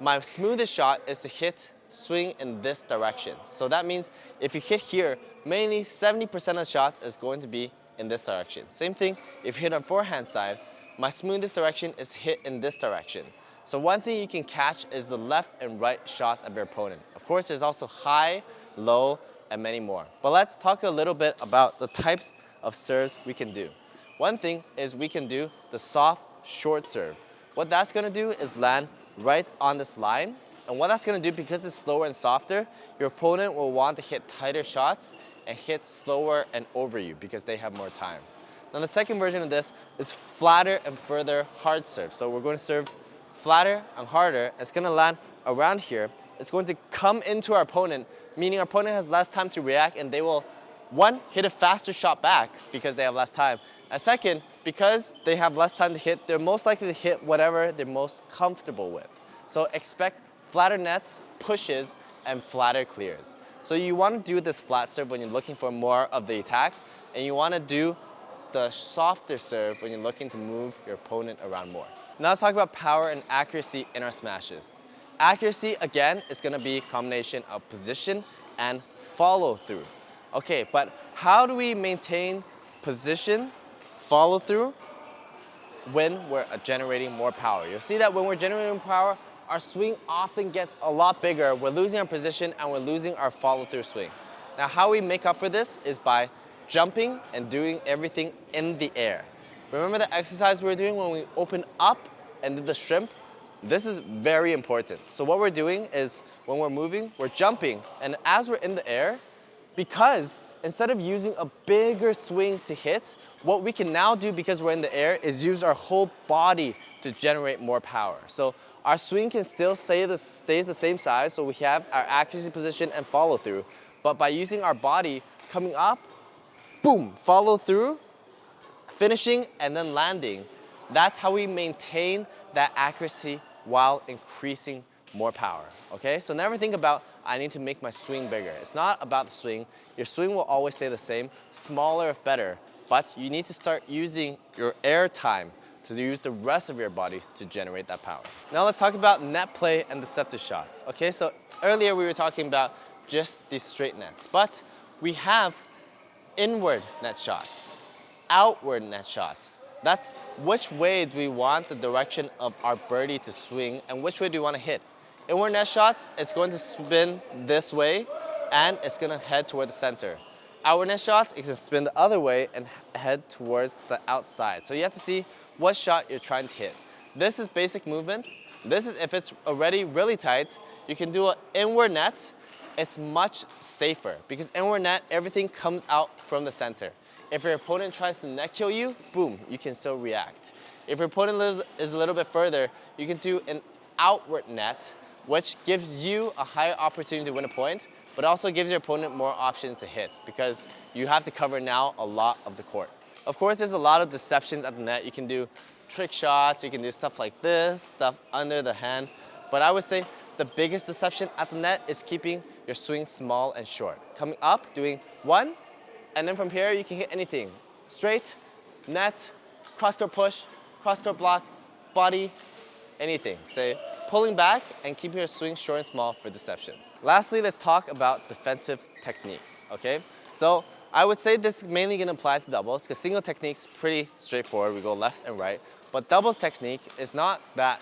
my smoothest shot is to swing in this direction. So that means if you hit here, mainly 70% of the shots is going to be in this direction. Same thing, if you hit on forehand side, my smoothest direction is hit in this direction. So one thing you can catch is the left and right shots of your opponent. Of course, there's also high, low, and many more. But let's talk a little bit about the types of serves we can do. One thing is we can do the soft, short serve. What that's gonna do is land right on this line. And what that's gonna do, because it's slower and softer, your opponent will want to hit tighter shots and hit slower and over you because they have more time. Now the second version of this is flatter and further hard serve. So we're going to serve flatter and harder. It's going to land around here. It's going to come into our opponent, meaning our opponent has less time to react, and they will, one, hit a faster shot back because they have less time. And second, because they have less time to hit, they're most likely to hit whatever they're most comfortable with. So expect flatter nets, pushes, and flatter clears. So you want to do this flat serve when you're looking for more of the attack, and you want to do the softer serve when you're looking to move your opponent around more. Now let's talk about power and accuracy in our smashes. Accuracy, again, is going to be a combination of position and follow through. Okay, but how do we maintain position, follow through when we're generating more power? You'll see that when we're generating power, our swing often gets a lot bigger. We're losing our position and we're losing our follow through swing. Now how we make up for this is by jumping and doing everything in the air. Remember the exercise we were doing when we opened up and did the shrimp? This is very important. So what we're doing is when we're moving, we're jumping, and as we're in the air, because instead of using a bigger swing to hit, what we can now do because we're in the air is use our whole body to generate more power. So our swing can still stay the same size, so we have our accuracy, position, and follow through. But by using our body, coming up, boom, follow through, finishing, and then landing, that's how we maintain that accuracy while increasing more power, okay? So never think about, I need to make my swing bigger. It's not about the swing. Your swing will always stay the same, smaller if better, but you need to start using your air time to use the rest of your body to generate that power. Now let's talk about net play and deceptive shots, okay? So earlier we were talking about just these straight nets, but we have inward net shots, outward net shots. That's which way do we want the direction of our birdie to swing and which way do we want to hit. Inward net shots, it's going to spin this way and it's going to head toward the center. Outward net shots, it's going to spin the other way and head towards the outside. So you have to see what shot you're trying to hit. This is basic movement. This is if it's already really tight, you can do an inward net. It's much safer because inward net, everything comes out from the center. If your opponent tries to net kill you, boom, you can still react. If your opponent is a little bit further, you can do an outward net, which gives you a higher opportunity to win a point, but also gives your opponent more options to hit because you have to cover now a lot of the court. Of course, there's a lot of deceptions at the net. You can do trick shots, you can do stuff like this, stuff under the hand, but I would say the biggest deception at the net is keeping your swing small and short. Coming up, doing one, and then from here you can hit anything. Straight, net, cross-court push, cross-court block, body, anything. Say, pulling back and keeping your swing short and small for deception. Lastly, let's talk about defensive techniques, okay? So I would say this is mainly gonna apply to doubles because single technique's pretty straightforward. We go left and right, but doubles technique is not that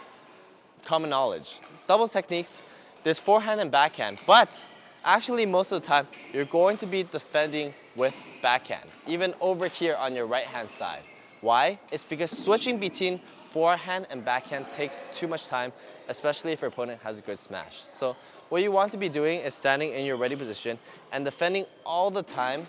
common knowledge. Doubles techniques, there's forehand and backhand, but actually most of the time you're going to be defending with backhand, even over here on your right hand side. Why? It's because switching between forehand and backhand takes too much time, especially if your opponent has a good smash. So what you want to be doing is standing in your ready position and defending all the time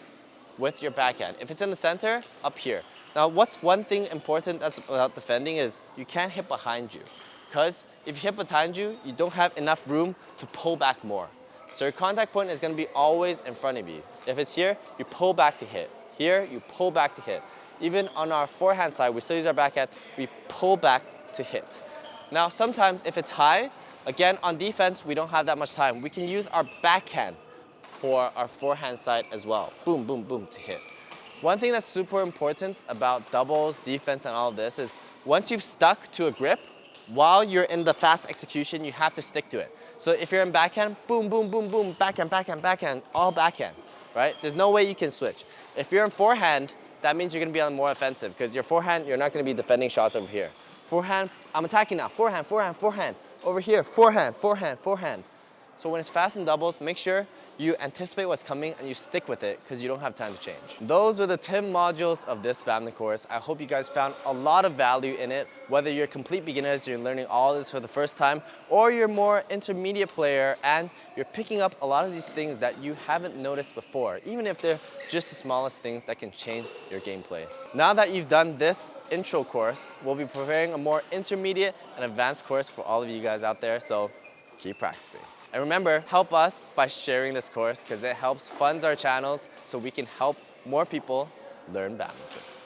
with your backhand. If it's in the center, up here. Now what's one thing important that's about defending is you can't hit behind you. Because if you hit behind you, you don't have enough room to pull back more. So your contact point is going to be always in front of you. If it's here, you pull back to hit. Here, you pull back to hit. Even on our forehand side, we still use our backhand, we pull back to hit. Now, sometimes if it's high, again, on defense, we don't have that much time. We can use our backhand for our forehand side as well. Boom, boom, boom to hit. One thing that's super important about doubles, defense, and all of this is once you've stuck to a grip, while you're in the fast execution, you have to stick to it. So if you're in backhand, boom, boom, boom, boom, backhand, backhand, backhand, all backhand, right? There's no way you can switch. If you're in forehand, that means you're gonna be on more offensive because your forehand, you're not gonna be defending shots over here. Forehand, I'm attacking now. Forehand, forehand, forehand. Over here, forehand, forehand, forehand. So when it's fast in doubles, make sure you anticipate what's coming and you stick with it because you don't have time to change. Those were the 10 modules of this badminton course. I hope you guys found a lot of value in it, whether you're complete beginners, you're learning all this for the first time, or you're more intermediate player and you're picking up a lot of these things that you haven't noticed before, even if they're just the smallest things that can change your gameplay. Now that you've done this intro course, we'll be preparing a more intermediate and advanced course for all of you guys out there, so keep practicing. And remember, help us by sharing this course because it helps fund our channels so we can help more people learn badminton.